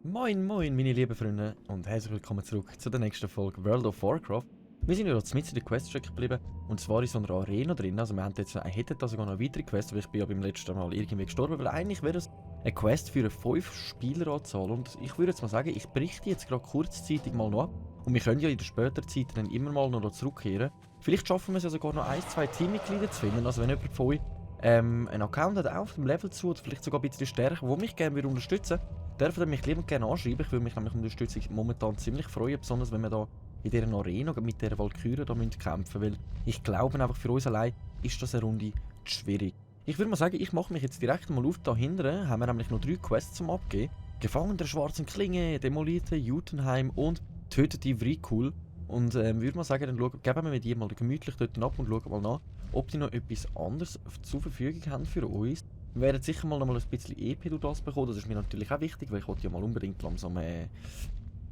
Moin moin meine lieben Freunde und herzlich willkommen zurück zu der nächsten Folge World of Warcraft. Wir sind ja jetzt mit in der Quest-Strecke geblieben und zwar in so einer Arena drin, also wir hätten da sogar noch eine weitere Quest, weil ich bin ja beim letzten Mal irgendwie gestorben, weil eigentlich wäre es eine Quest für eine 5-Spieler-Anzahl und ich würde jetzt mal sagen, ich berichte jetzt gerade kurzzeitig mal noch ab und wir können ja in der späteren Zeit dann immer mal noch zurückkehren. Vielleicht schaffen wir es ja sogar noch 1-2 Teammitglieder zu finden, also wenn jemand von euch einen Account hat auf dem Level zu oder vielleicht sogar ein bisschen stärker, der mich gerne unterstützen würde, dürft ihr mich liebend gerne anschreiben. Ich würde mich nämlich um Unterstützung momentan ziemlich freuen, besonders wenn wir da in dieser Arena mit dieser Valkyrie da kämpfen müssen, weil ich glaube einfach für uns allein ist das eine Runde schwierig. Ich würde mal sagen, ich mache mich jetzt direkt mal auf da hinten, haben wir nämlich noch 3 Quests zum Abgeben. Gefangen der schwarzen Klinge, demolierte Jotunheim und tötete Vrykul. Und würde mal sagen, dann geben wir die mal gemütlich dort ab und schauen mal nach, ob die noch etwas anderes zur Verfügung haben für uns. Wir werden sicher mal noch mal ein bisschen EP durch das bekommen, das ist mir natürlich auch wichtig, weil ich wollte ja mal unbedingt langsam ein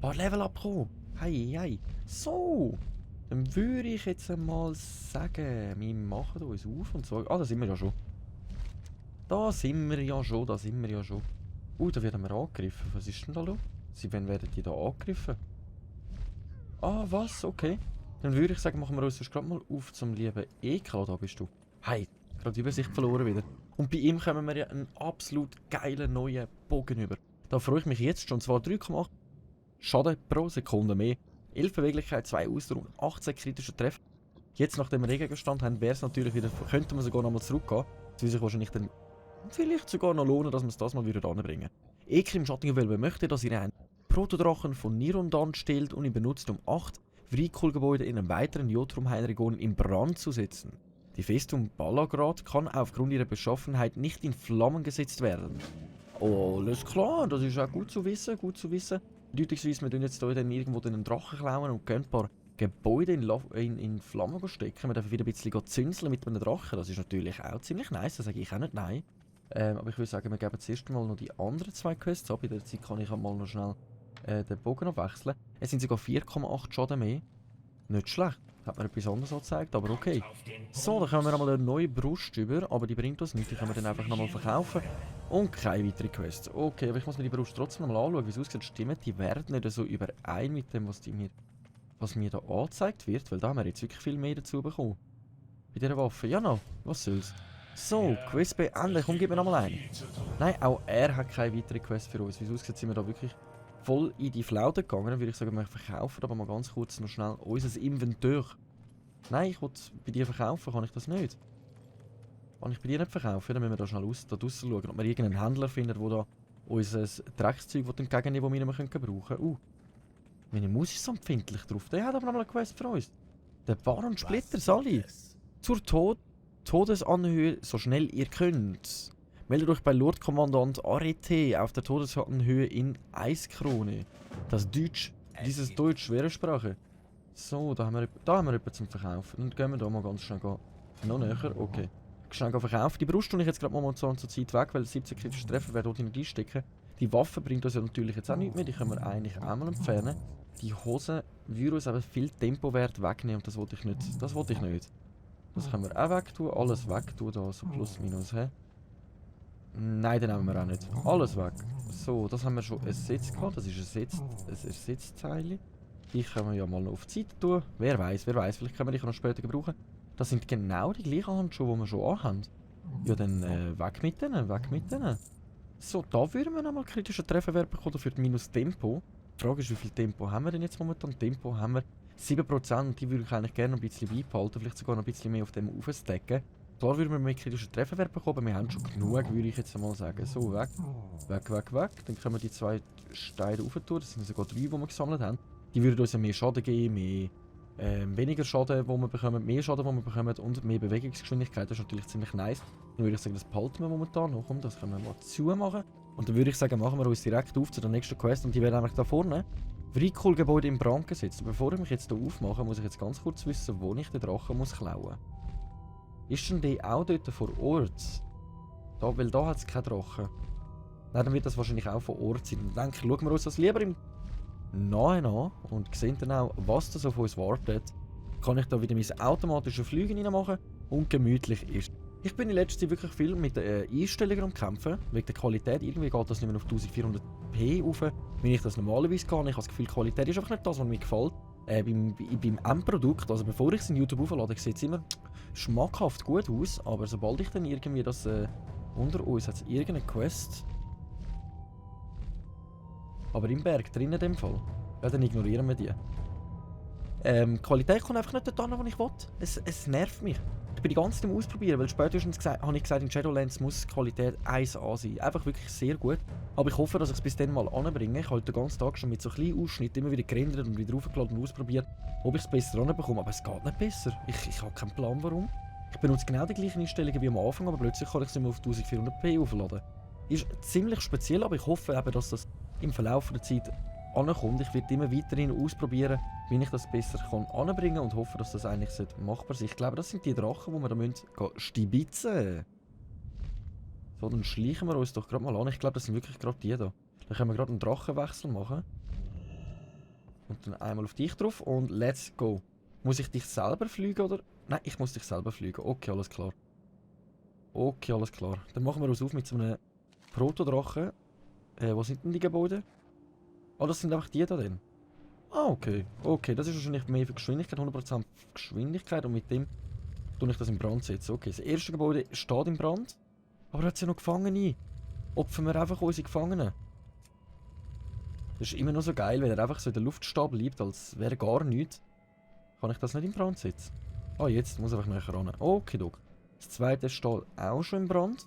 paar Level abkommen. Hei, hei. So, dann würde ich jetzt mal sagen, wir machen uns auf und so. Ah, da sind wir ja schon. Da sind wir ja schon. Da werden wir angegriffen. Was ist denn da los? Wann werden die da angegriffen? Ah, was? Okay. Dann würde ich sagen, machen wir uns gerade mal auf zum lieben Ekla. Da bist du. Hey, gerade die Übersicht verloren wieder. Und bei ihm kommen wir ja einen absolut geilen neuen Bogen über. Da freue ich mich jetzt schon. Zwar 3,8 Schaden pro Sekunde mehr. 11 Beweglichkeit, 2 Ausdauer und 18 kritische Treffer. Jetzt, nachdem wir Regengestand haben, wäre es natürlich wieder, könnte man sogar noch mal zurückgehen. Das würde sich wahrscheinlich dann vielleicht sogar noch lohnen, dass wir es das mal wieder anbringen. Ekrim Schattenwölbe möchte, dass ihr einen Protodrachen von Nirundan stellt und ihn benutzt, um 8 Vrykul-Gebäude in einem weiteren Jotunheim-Region in Brand zu setzen. Die Festung Balagrad kann aufgrund ihrer Beschaffenheit nicht in Flammen gesetzt werden. Oh, alles klar, das ist auch gut zu wissen, Bedeutungsweise, wir tun jetzt hier dann irgendwo einen Drachen klauen und gehen ein paar Gebäude in Flammen stecken. Wir dürfen wieder ein bisschen zünzeln mit einem Drachen, das ist natürlich auch ziemlich nice, da sage ich auch nicht nein. Aber ich würde sagen, wir geben zuerst mal noch die anderen 2 Quests ab. In der Zeit kann ich mal noch schnell den Bogen noch wechseln. Es sind sogar 4,8 Schaden mehr. Nicht schlecht. Hat mir etwas anderes angezeigt, aber okay. So, dann kommen wir einmal eine neue Brust über, aber die bringt uns nichts. Die können wir dann einfach nochmal verkaufen. Und keine weitere Quests. Okay, aber ich muss mir die Brust trotzdem nochmal anschauen, wie es aussieht. Stimmt, die werden nicht so überein mit dem, was mir da angezeigt wird, weil da haben wir jetzt wirklich viel mehr dazu bekommen. Bei dieser Waffe. Ja noch, was soll's. So, Quest beendet. Komm, gib mir nochmal ein. Nein, auch er hat keine weitere Quest für uns. Wie es aussieht, sind wir da wirklich voll in die Flaute gegangen. Dann würde ich sagen, wir verkaufen aber mal ganz kurz noch schnell unser Inventar. Nein, ich will bei dir verkaufen, kann ich das nicht? Kann ich bei dir nicht verkaufen? Dann müssen wir da schnell da draussen schauen, ob wir irgendeinen Händler finden, der da unser Dreckszeug entgegennehmen, das wir nicht mehr brauchen können. Meine Maus ist so empfindlich drauf. Der hat aber noch mal eine Quest für uns. Der Baron Splitter, Sally. Zur Todesanhöhe, so schnell ihr könnt. Meldet euch bei Lord Kommandant Arete auf der Todesanhöhe in Eiskrone. Dieses Deutsch, schwere Sprache. So, da haben wir etwas zum Verkaufen. Dann gehen wir da mal ganz schnell gehen. Noch näher, okay. Schnell verkaufen. Die Brust tue ich jetzt gerade momentan zur Zeit weg, weil 17 kritische Treffer werden dort reinstecken. Die Waffe bringt uns ja natürlich jetzt auch nichts mehr, die können wir eigentlich auch mal entfernen. Die Hose würde uns aber viel Tempowert wegnehmen und das wollte ich nicht. Das können wir auch wegtun, alles wegtun, da so plus minus, hä? Nein, den nehmen wir auch nicht. Alles weg. So, das haben wir schon ersetzt gehabt, das ist ein Ersetzteil. Die können wir ja mal noch auf die Seite tun. Wer weiß, vielleicht können wir die noch später gebrauchen. Das sind genau die gleichen Handschuhe, die wir schon anhaben. Ja, dann weg mit denen. So, da würden wir nochmal kritische Trefferwert bekommen für minus Tempo. Die Frage ist, wie viel Tempo haben wir denn jetzt momentan? Tempo haben wir 7%, die würde ich eigentlich gerne noch ein bisschen beibehalten, vielleicht sogar noch ein bisschen mehr auf dem aufstecken. Klar würden wir mehr kritische Trefferwert bekommen, aber wir haben schon genug, würde ich jetzt mal sagen. So, weg. Dann können wir die 2 Steine rauf tun, das sind sogar 3, die wir gesammelt haben. Die würden uns ja mehr Schaden geben, weniger Schaden, wo wir bekommen, mehr Schaden, wo wir bekommen und mehr Bewegungsgeschwindigkeit. Das ist natürlich ziemlich nice. Dann würde ich sagen, das behalten wir momentan noch. Komm, das können wir mal zumachen. Und dann würde ich sagen, machen wir uns direkt auf zu der nächsten Quest. Und die wäre nämlich da vorne. Vrykul-Gebäude in Brand gesetzt. Und bevor ich mich jetzt hier aufmache, muss ich jetzt ganz kurz wissen, wo ich den Drachen muss klauen. Ist denn der auch dort vor Ort? Da, weil da hat es keinen Drachen. Nein, dann wird das wahrscheinlich auch vor Ort sein. Dann denke ich, schauen wir uns das lieber im Nahe an und sehen dann auch, was da so auf uns wartet. kann ich da wieder mein automatisches Fliegen reinmachen und gemütlich ist. Ich bin in letzter Zeit wirklich viel mit den Einstellungen am Kämpfen, wegen der Qualität. Irgendwie geht das nicht mehr auf 1400p rauf, wenn ich das normalerweise kann. Ich habe das Gefühl, die Qualität ist einfach nicht das, was mir gefällt. Beim Endprodukt, also bevor ich es in YouTube auflade, sieht es immer schmackhaft gut aus, aber sobald ich dann irgendwie das unter uns hat es irgendeine Quest. Aber im Berg drin in dem Fall. Ja, dann ignorieren wir die. Die Qualität kommt einfach nicht dort an, wo ich will. Es nervt mich. Ich bin die ganze Zeit am Ausprobieren, weil spätestens habe ich gesagt, in Shadowlands muss die Qualität 1A sein. Einfach wirklich sehr gut. Aber ich hoffe, dass ich es bis dann mal anbringe. Ich habe den ganzen Tag schon mit so kleinen Ausschnitten immer wieder gerendert und wieder aufgeladen und ausprobiert, ob ich es besser anbekomme. Aber es geht nicht besser. Ich habe keinen Plan, warum. Ich benutze genau die gleichen Einstellungen wie am Anfang, aber plötzlich kann ich es immer auf 1400p aufladen. Ist ziemlich speziell, aber ich hoffe eben, dass das im Verlauf der Zeit ankommt. Ich werde immer weiterhin ausprobieren, wie ich das besser anbringen kann und hoffe, dass das eigentlich machbar sein. Ich glaube, das sind die Drachen, die wir da stibitzen müssen. So, dann schleichen wir uns doch gerade mal an. Ich glaube, das sind wirklich gerade die da. Dann können wir gerade einen Drachenwechsel machen. Und dann einmal auf dich drauf und let's go. Muss ich dich selber fliegen oder? Nein, ich muss dich selber fliegen. Okay, alles klar. Okay, alles klar. Dann machen wir uns auf mit so einem Protodrachen. Wo sind denn die Gebäude? Ah, das sind einfach die da drin. Ah, okay. Okay, das ist wahrscheinlich mehr für Geschwindigkeit, 100% Geschwindigkeit und mit dem tue ich das in Brand setzen. Okay, das erste Gebäude steht in Brand. Aber da hat es ja noch Gefangene. Opfern wir einfach unsere Gefangenen. Das ist immer noch so geil, wenn er einfach so in der Luft stehen bleibt, als wäre gar nichts. Kann ich das nicht in Brand setzen? Ah, jetzt muss ich einfach nachher ran. Okay, Doc. Das zweite steht auch schon in Brand.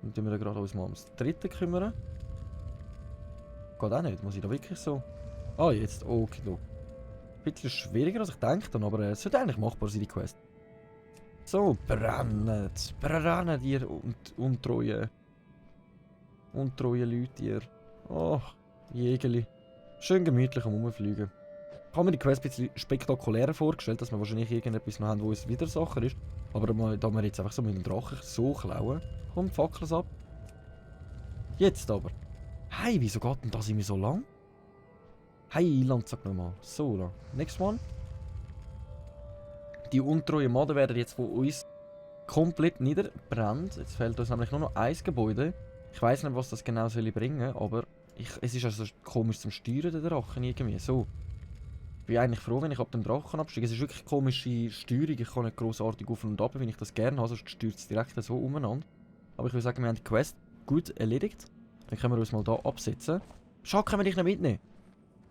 Dann tun wir gerade uns mal ums dritte kümmern. Geht auch nicht, muss ich da wirklich so... Ah, jetzt, okay, Doc. Ein bisschen schwieriger als ich dachte, aber es sollte eigentlich machbar sein, die Quest. So, brennt ihr untreue Leute, ihr. Ach, Jägerli. Schön gemütlich am Rumfliegen. Ich habe mir die Quest ein bisschen spektakulärer vorgestellt, dass wir wahrscheinlich irgendetwas noch haben, wo es wieder Sache ist. Aber da wir jetzt einfach so mit dem Drachen so klauen, kommt Fackels ab. Jetzt aber. Hey, wieso geht denn das immer so lang? Hey, sag nochmal. So, da. Next one. Die untreuen Maden werden jetzt von uns komplett niederbrennt. Jetzt fehlt uns nämlich nur noch ein Gebäude. Ich weiss nicht, was das genau soll bringen, aber es ist also komisch zum Steuern, der Drachen irgendwie. So. Ich bin eigentlich froh, wenn ich ab dem Drachen absteige. Es ist wirklich komische Steuerung. Ich kann nicht grossartig auf und ab, wenn ich das gerne habe, sonst steuert es direkt so umeinander. Aber ich würde sagen, wir haben die Quest gut erledigt. Dann können wir uns mal hier absetzen. Schau, können wir dich nicht mitnehmen?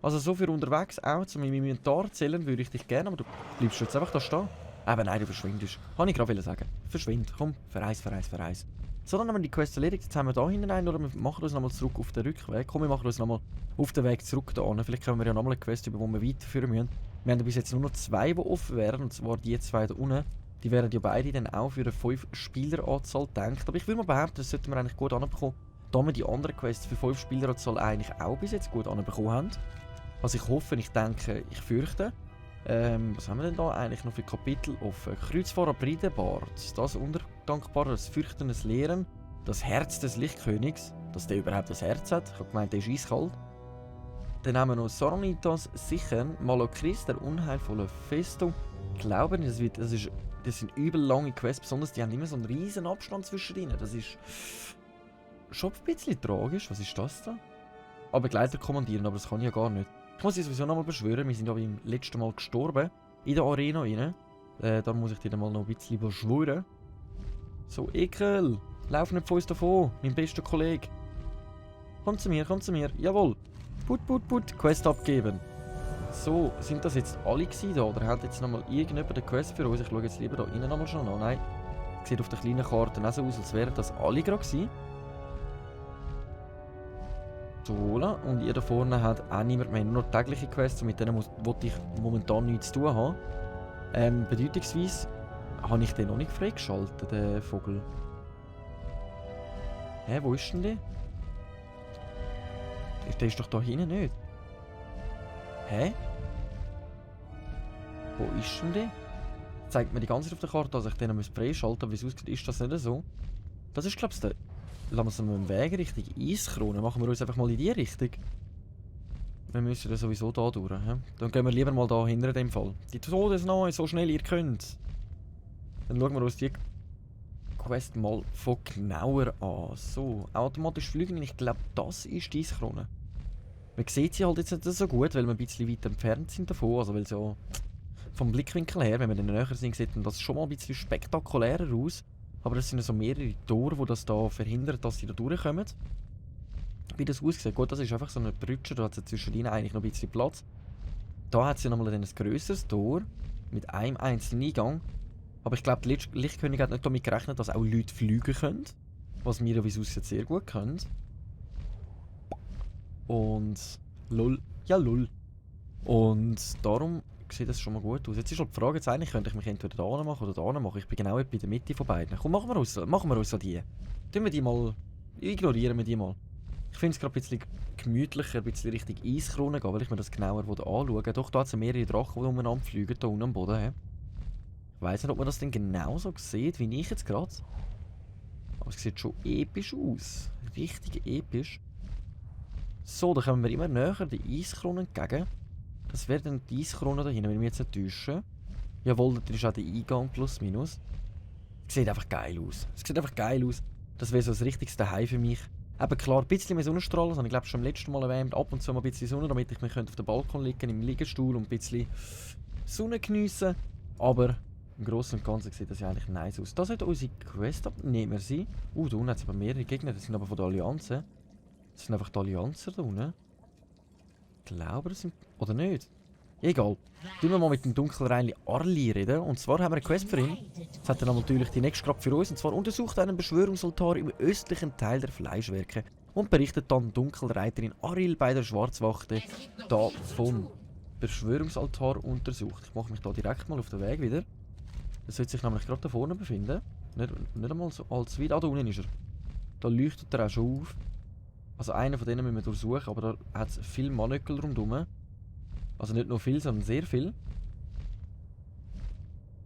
Also so für unterwegs auch, zu meinem Inventar zählen würde ich dich gerne, aber du bleibst jetzt einfach da stehen. Aber nein, du verschwindest. Kann ich gerade sagen. Verschwind, komm, verreis. So, dann haben wir die Quest erledigt. Jetzt haben wir da hinten einen, oder wir machen uns nochmal zurück auf den Rückweg. Komm, wir machen uns nochmal auf den Weg zurück da hin. Vielleicht können wir ja nochmal eine Quest über, die wir weiterführen müssen. Wir haben bis jetzt nur noch zwei, die offen wären, und zwar die zwei da unten. Die wären ja beide dann auch für eine 5-Spieler-Anzahl gedacht. Aber ich würde mal behaupten, das sollten wir eigentlich gut anbekommen, da wir die anderen Quests für 5-Spieler-Anzahl eigentlich auch bis jetzt gut anbekommen haben. Also ich hoffe, ich denke, ich fürchte. Was haben wir denn da eigentlich noch für Kapitel offen? Kreuzfahrer Bridenbart, das Undankbare, das Fürchten des Lehren, das Herz des Lichtkönigs, dass der überhaupt das Herz hat. Ich habe gemeint, der ist eiskalt. Dann haben wir noch Soronitas Sichern, Malokris, der unheilvolle Festung. Glauben, das sind übel lange Quests, besonders die haben immer so einen riesen Abstand zwischen ihnen. Das ist schon ein bisschen tragisch. Was ist das da? Begleiter kommandieren, aber das kann ich ja gar nicht. Ich muss sie sowieso nochmal beschwören, wir sind ja beim letzten Mal gestorben. In der Arena rein. Da muss ich dir mal noch ein bisschen beschwören. So, Ekel! Lauf nicht von uns davon, mein bester Kollege. Komm zu mir. Jawohl. Put. Quest abgeben. So, sind das jetzt alle gewesen da? Oder hat jetzt nochmal irgendjemand eine Quest für uns? Ich schaue jetzt lieber da innen nochmal schon an. Nein. Sieht auf der kleinen Karte auch so aus, als wären das alle gerade gewesen. So, und ihr da vorne hat auch niemand mehr, nur noch tägliche Quests, und mit denen wollte ich momentan nichts zu tun haben. Bedeutungsweise habe ich den noch nicht freigeschaltet, den Vogel. Hä, wo ist denn der? Der ist doch da hinten nicht. Hä? Wo ist denn der? Zeigt mir die ganze Zeit auf der Karte, dass ich den freischalten muss, aber wie es aussieht, ist das nicht so. Das ist, glaube ich, der... Lassen wir uns einen Weg Richtung Eiskrone. Machen wir uns einfach mal in die Richtung. Wir müssen ja sowieso da durch. He? Dann gehen wir lieber mal da hinter dem Fall. Die Todesnahe, so schnell ihr könnt. Dann schauen wir uns die Quest mal von genauer an. So, automatisch fliegen. Ich glaube, das ist die Krone. Man sieht sie halt jetzt nicht so gut, weil wir ein bisschen weit entfernt sind davon. Also weil so vom Blickwinkel her, wenn wir dann näher sind, sieht das schon mal ein bisschen spektakulärer aus. Aber das sind so mehrere Tore, die das da verhindern, dass sie da durchkommen. Wie das aussieht, gut, das ist einfach so eine Brücke, da hat es zwischen ihnen eigentlich noch ein bisschen Platz. Da hat sie nochmal ein grösseres Tor mit einem einzelnen Eingang. Aber ich glaube, die Lichtkönigin hat nicht damit gerechnet, dass auch Leute fliegen können. Was wir ja wie es aussieht sehr gut können. Und lol. Ja, lol. Und darum sieht das schon mal gut aus. Jetzt ist halt die Frage, jetzt eigentlich könnte ich mich entweder da machen oder da machen. Ich bin genau bei der Mitte von beiden. Komm, machen wir uns so die. Tun wir die mal. Ignorieren wir die mal. Ich finde es gerade ein bisschen gemütlicher, ein bisschen Richtung Eiskrone gehen, weil ich mir das genauer anschauen will. Doch, da hat es mehrere Drachen, die umeinander fliegen, hier unten am Boden. He. Ich weiss nicht, ob man das denn genauso sieht, wie ich jetzt gerade. Aber es sieht schon episch aus. Richtig episch. So, da kommen wir immer näher der Eiskrone entgegen. Das wäre dann die Eiskrone da hinten, wenn wir jetzt nicht täuschen. Jawohl, da ist auch der Eingang plus minus. Sieht einfach geil aus. Es sieht einfach geil aus. Das wäre so das richtigste Daheim für mich. Eben klar, ein bisschen mehr Sonnenstrahlen, das habe ich glaube schon beim letzten Mal erwähnt. Ab und zu mal ein bisschen Sonne, damit ich mich auf dem Balkon liegen im Liegestuhl und ein bisschen Sonne geniessen. Aber im Großen und Ganzen sieht das ja eigentlich nice aus. Das sollte unsere Quest abnehmen sein. Da unten hat es aber mehrere Gegner, das sind aber von der Allianzen. Das sind einfach die Allianzen da unten. Ich glaube, das sind... Oder nicht? Egal. Tun wir mal mit dem Dunkelreinli Arli reden. Und zwar haben wir eine Quest für ihn. Das hat er natürlich die nächste gerade für uns. Und zwar untersucht einen Beschwörungsaltar im östlichen Teil der Fleischwerke und berichtet dann Dunkelreiterin Aril bei der Schwarzwachte davon. Beschwörungsaltar untersucht. Ich mache mich da direkt mal auf den Weg wieder. Das sollte sich nämlich gerade da vorne befinden. Nicht einmal so allzu weit. Ah, da unten ist er. Da leuchtet er auch schon auf. Also einen von denen müssen wir durchsuchen, aber da hat es viele Manöckel rundherum. Also nicht nur viel, sondern sehr viel.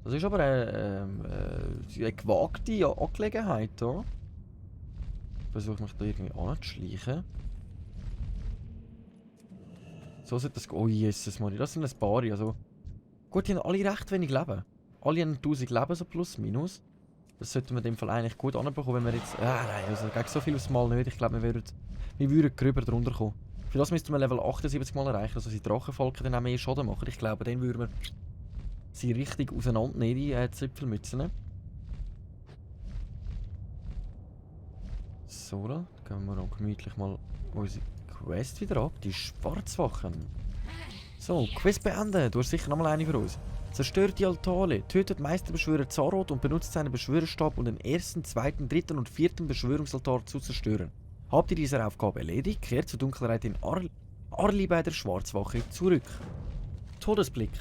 Das ist aber eine gewagte Angelegenheit hier. Ich versuche mich da irgendwie anzuschleichen. So sollte das gehen. Oh Jesus Maria, das sind ein paar. Also, gut, die haben alle recht wenig Leben. Alle haben 1000 Leben, so plus minus. Das sollten wir in dem Fall eigentlich gut anbekommen, wenn wir jetzt... nein, also gegen so viel aufs Mal nicht. Ich glaube, wir würden gröber drunter kommen. Für das müssten wir Level 78 mal erreichen, also die Drachenfalken dann auch mehr Schaden machen. Ich glaube, dann würden wir sie richtig auseinandernehmen, die Zipfelmützen. So, dann gehen wir auch gemütlich mal unsere Quest wieder ab. Die Schwarzwachen. So, Quest beenden. Du hast sicher noch mal eine für uns. Zerstört die Altare, tötet Meisterbeschwörer Zaroth und benutzt seinen Beschwörerstab, um den ersten, zweiten, dritten und vierten Beschwörungsaltar zu zerstören. Habt ihr diese Aufgabe erledigt, kehrt zur Dunkelheit in Arli bei der Schwarzwache zurück. Todesblick.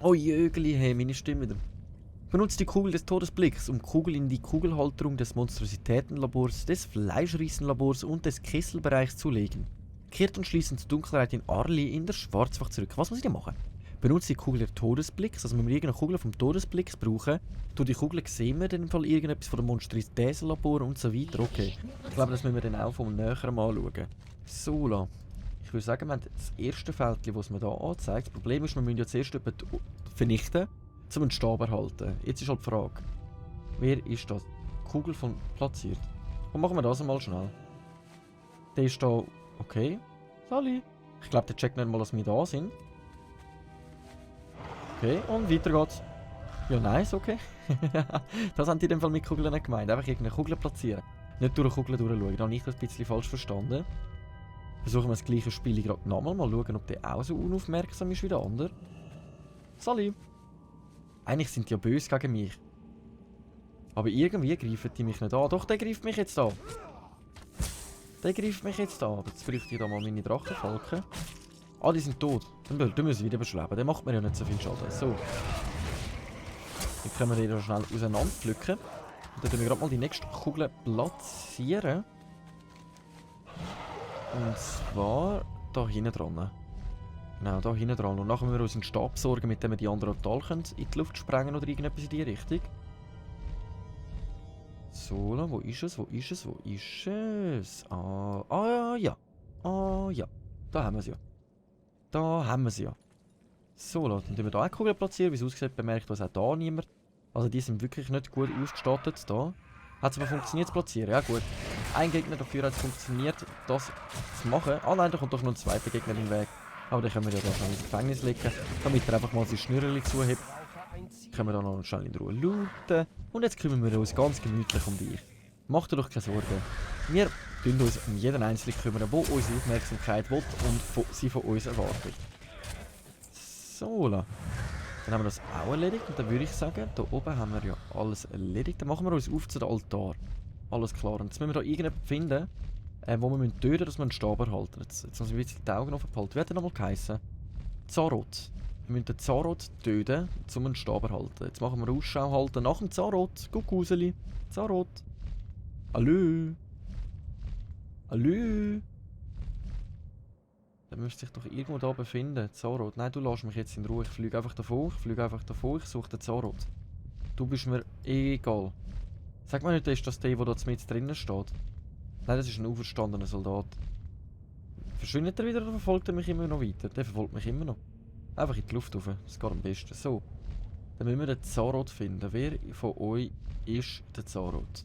Oh Jögeli, hey, meine Stimme wieder. Benutzt die Kugel des Todesblicks, um Kugel in die Kugelhalterung des Monstrositätenlabors, des Fleischriesenlabors und des Kesselbereichs zu legen. Kehrt anschließend zur Dunkelheit in Arli in der Schwarzwache zurück. Was muss ich denn machen? Benutzt die Kugel des Todesblicks, also wenn wir irgendeine Kugel vom Todesblicks brauchen, durch die Kugel sehen wir in dem Fall irgendetwas von dem Monstrositätenlabor und so weiter. Okay, ich glaube, das müssen wir dann auch vom Näheren mal anschauen. So, la. Ich würde sagen, wir haben das erste Feld, das mir hier anzeigt. Das Problem ist, wir müssen ja zuerst jemanden vernichten, um einen Stab erhalten. Jetzt ist halt die Frage, wer ist das? Kugel von platziert. Und machen wir das einmal schnell. Der ist da. Okay. Sali. Ich glaube, der checkt nicht mal, dass wir da sind. Okay, und weiter geht's. Ja, nice, okay. Das haben die in dem Fall mit Kugeln nicht gemeint. Einfach irgendeine Kugel platzieren. Nicht durch eine Kugel durchschauen. Da habe ich das ein bisschen falsch verstanden. Versuchen wir das gleiche Spiel gerade nochmal. Mal schauen, ob der auch so unaufmerksam ist wie der andere. Sali. Eigentlich sind die ja böse gegen mich. Aber irgendwie greifen die mich nicht an. Doch, der greift mich jetzt an. Der greift mich jetzt an. Jetzt bräuchte ich da mal meine Drachenfalken. Ah, die sind tot. Dann müssen wir wieder beschweben. Der macht mir ja nicht so viel Schaden. So. Dann können wir den schnell auseinanderpflücken. Und dann tun wir gerade mal die nächste Kugel platzieren. Und zwar da hinten dran. Genau, da hinten dran. Und nachher müssen wir uns einen Stab sorgen, mit dem wir die anderen Tal in die Luft sprengen oder irgendetwas in die Richtung. Solo, wo ist es? Wo ist es? Wo ist es? Ah ja. Ah ja. Da haben wir sie ja. Da haben wir sie ja. Solo, dann tun wir hier eine Kugel platzieren. Wie es aussieht, bemerkt uns auch da niemand. Also die sind wirklich nicht gut ausgestattet da. Hat es aber funktioniert zu platzieren? Ja gut. Ein Gegner dafür hat es funktioniert, das zu machen. Ah nein, da kommt doch noch ein zweiter Gegner in den Weg. Aber den können wir ja da schon ins Gefängnis legen, damit er einfach mal sein Schnürrchen zuhebt. Können wir da noch schnell in Ruhe looten. Und jetzt kümmern wir uns ganz gemütlich um dich. Mach dir doch keine Sorgen. Wir kümmern uns um jeden Einzelnen, der unsere Aufmerksamkeit will und sie von uns erwartet. So, dann haben wir das auch erledigt. Und dann würde ich sagen, da oben haben wir ja alles erledigt. Dann machen wir uns auf zu dem Altar. Alles klar. Und jetzt müssen wir da irgendjemanden finden, wo wir töten müssen, dass wir einen Stab erhalten. Jetzt muss ich ein bisschen die Augen offen behalten. Wie hat der nochmal geheißen? Zarot. Wir müssen den Zarot töten, um einen Stab erhalten. Jetzt machen wir Ausschau halten nach dem Zarot. Guck, Useli. Zarot. Hallo. Hallo. Der müsste sich doch irgendwo da befinden. Zarot. Nein, du lässt mich jetzt in Ruhe. Ich fliege einfach davon. Ich suche den Zarot. Du bist mir egal. Sag mal nicht, ist das der da mit drinnen steht? Nein, das ist ein auferstandener Soldat. Verschwindet er wieder oder verfolgt er mich immer noch weiter? Der verfolgt mich immer noch. Einfach in die Luft rauf. Das geht am besten. So. Dann müssen wir den Zarot finden. Wer von euch ist der Zarot?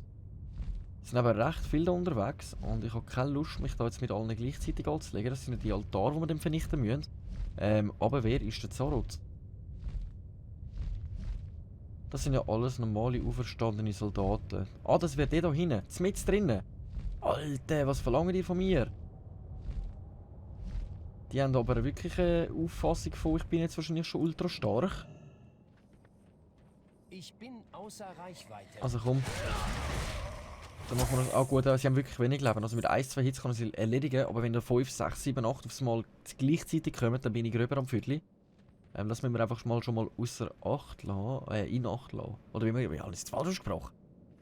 Es sind aber recht viele da unterwegs und ich habe keine Lust, mich da jetzt mit allen gleichzeitig anzulegen. Das sind ja die Altare, die wir dann vernichten müssen. Aber wer ist der Zarot? Das sind ja alles normale, auferstandene Soldaten. Ah, das wäre der da hinten. Mit drinnen. Alter, was verlangen die von mir? Die haben aber wirklich eine Auffassung von, ich bin jetzt wahrscheinlich schon ultra stark. Ich bin außer Reichweite. Also komm. Dann machen wir das auch gut. Sie haben wirklich wenig Leben. Also mit 1, 2 Hits kann ich sie erledigen. Aber wenn da 5, 6, 7, 8 aufs Mal gleichzeitig kommen, dann bin ich rüber am Viertel. Das müssen wir einfach schon mal außer Acht lassen. In Acht lassen. Oder wie man ja, alles falsch ausgesprochen.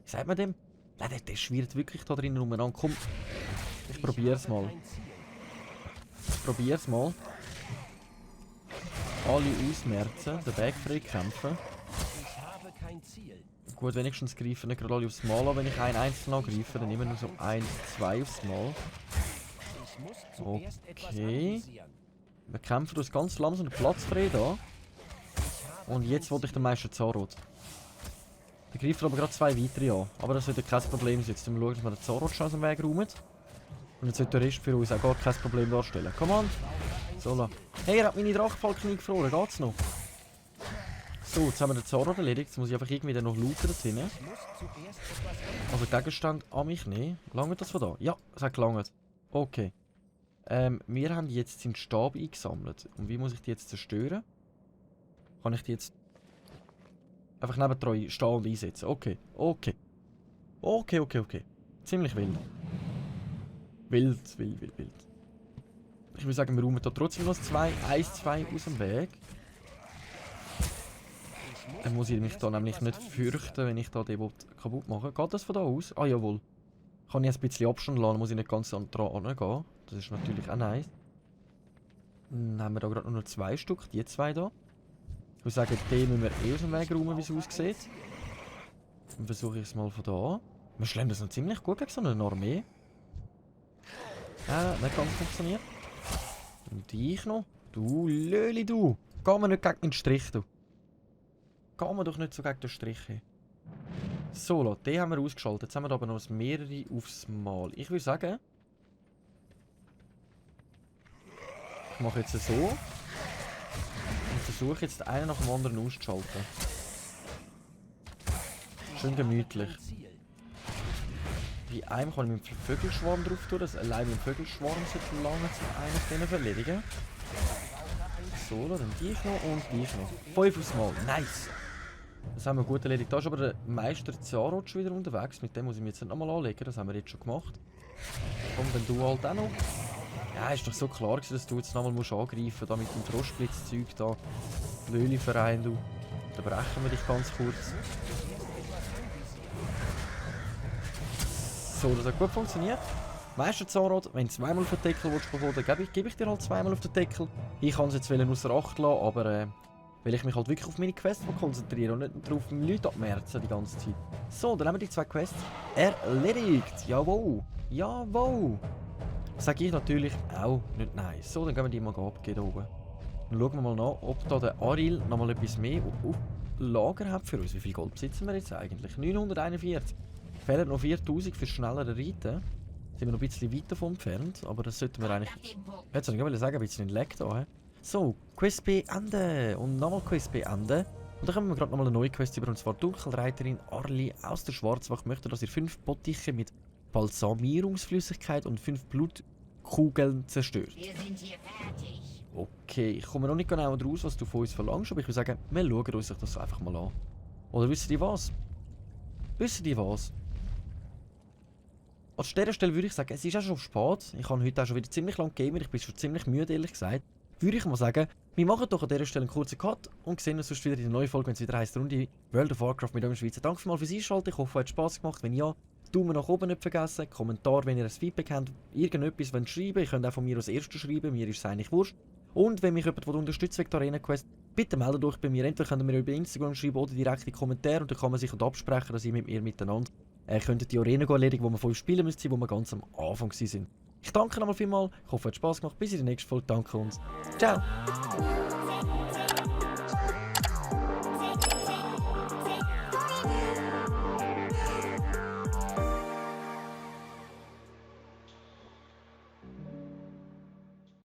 Wie sagt man dem? Nein, der schwirrt wirklich da drinnen umeinander. Komm, ich probier's mal. Alle ausmerzen, den Weg frei kämpfen. Ich habe kein Ziel. Gut, wenigstens greifen nicht gerade alle aufs Mal an. Wenn ich einen einzeln angreife, dann immer nur so 1, 2 aufs Mal. Ich muss zuerst etwas Okay. analysieren. Wir kämpfen uns ganz langsam den Platz frei da. Und jetzt wollte ich den Meister Zarot. Der greift aber gerade 2 weitere an. Aber das wird ja kein Problem sein. Jetzt müssen wir schauen, dass wir den Zarot schon aus dem Weg räumen. Und jetzt wird der Rest für uns auch gar kein Problem darstellen. Komm on! So, hey, er hat meine Drachenfalken gefroren. Geht's noch? So, jetzt haben wir den Zarot erledigt. Jetzt muss ich einfach irgendwie dann noch looten da drinnen. Ich muss zuerst etwas Also Gegenstand an mich nehmen. Langt das von da? Ja, es hat gelangt. Okay. Wir haben jetzt seinen Stab eingesammelt. Und wie muss ich die jetzt zerstören? Kann ich die jetzt einfach nebendran stehen und einsetzen? Okay. Ziemlich wild. Wild. Ich würde sagen, wir räumen da trotzdem noch 1, 2 aus dem Weg. Dann muss ich mich da nämlich nicht fürchten, wenn ich da den kaputt mache. Geht das von da aus? Ah, jawohl. Kann ich ein bisschen Abstand lassen, muss ich nicht ganz dran gehen. Das ist natürlich auch nice. Dann haben wir da gerade nur noch 2 Stück, die 2 da. Ich würde sagen, den müssen wir aus dem Weg räumen, wie es aussieht. Dann versuche ich es mal von da. Wir schlemmen das noch ziemlich gut gegen so eine Armee. Nicht ganz funktioniert. Und dich noch. Du Löli, du. Geh mir nicht gegen den Strich, du. Geh mir doch nicht so gegen den Strich hin. So, den haben wir ausgeschaltet. Jetzt haben wir aber noch mehrere aufs Mal. Ich würde sagen, ich mache jetzt so. Und versuche jetzt einen nach dem anderen auszuschalten. Schön gemütlich. Bei einem kann ich mit dem Vögelschwarm drauf tun, dass allein mit dem Vögelschwarm so lange zu einem von denen verledigen. So, dann dich noch und dich noch. 5 aufs Mal. Nice! Das haben wir gut erledigt. Da ist aber der Meister Zarot schon wieder unterwegs. Mit dem muss ich mich jetzt nicht nochmal anlegen. Das haben wir jetzt schon gemacht. Komm, dann du halt auch noch. Ja, ist doch so klar gewesen, dass du jetzt nochmal angreifen musst. Da mit dem Frostblitzzeug da. Löli-Verein, du. Dann brechen wir dich ganz kurz. So, das hat gut funktioniert. Meister Zarot, wenn du zweimal auf den Deckel bekommen willst, dann gebe ich dir halt zweimal auf den Deckel. Ich kann es jetzt ausser Acht lassen, aber Weil ich mich halt wirklich auf meine Quests konzentriere und nicht darauf, Leute abmerzen die ganze Zeit. So, dann haben wir die 2 Quests erledigt. Jawohl. Jawohl. Sage ich natürlich auch nicht nein. So, dann gehen wir die mal abgeben hier oben. Dann schauen wir mal nach, ob da der Ariel noch mal etwas mehr auf Lager hat für uns. Wie viel Gold besitzen wir jetzt eigentlich? 941. Fehlen noch 4000 für schnellere Reiten. Sind wir noch ein bisschen weit davon entfernt, aber das sollten wir eigentlich... Jetzt soll ich sagen, ein bisschen Lag da. He? So, Quest beenden. Und nochmal Quest beenden. Und dann haben wir gerade nochmal eine neue Quest über, und zwar Dunkelreiterin Arli aus der Schwarzwacht möchte, dass ihr 5 Bottiche mit Balsamierungsflüssigkeit und 5 Blutkugeln zerstört. Wir sind hier fertig. Okay, ich komme noch nicht genau raus, was du von uns verlangst, aber ich würde sagen, wir schauen uns das einfach mal an. Oder wisst ihr was? Wisst ihr was? An dieser Stelle würde ich sagen, es ist auch schon spät. Ich habe heute auch schon wieder ziemlich lang gegeben, ich bin schon ziemlich müde, ehrlich gesagt. Würde ich mal sagen, wir machen doch an dieser Stelle einen kurzen Cut und sehen uns sonst wieder in der neuen Folge, wenn es wieder heisst, Runde World of Warcraft mit eurem Schweizer. Danke vielmals fürs Einschalten, ich hoffe, es hat Spass gemacht. Wenn ja, Daumen nach oben nicht vergessen, Kommentar, wenn ihr ein Feedback habt, irgendetwas wollt schreiben, ihr könnt auch von mir als erstes schreiben, mir ist es eigentlich wurscht. Und wenn mich jemand unterstützt wegen der Arena Quest, bitte meldet euch bei mir. Entweder könnt ihr mir über Instagram schreiben oder direkt in die Kommentare, und dann kann man sich absprechen, dass ihr mit mir miteinander könntet die Arena erledigen, wo wir 5 spielen müsst, wo wir ganz am Anfang waren. Ich danke nochmal vielmals, ich hoffe, es hat Spass gemacht. Bis in der nächsten Folge, danke und ciao!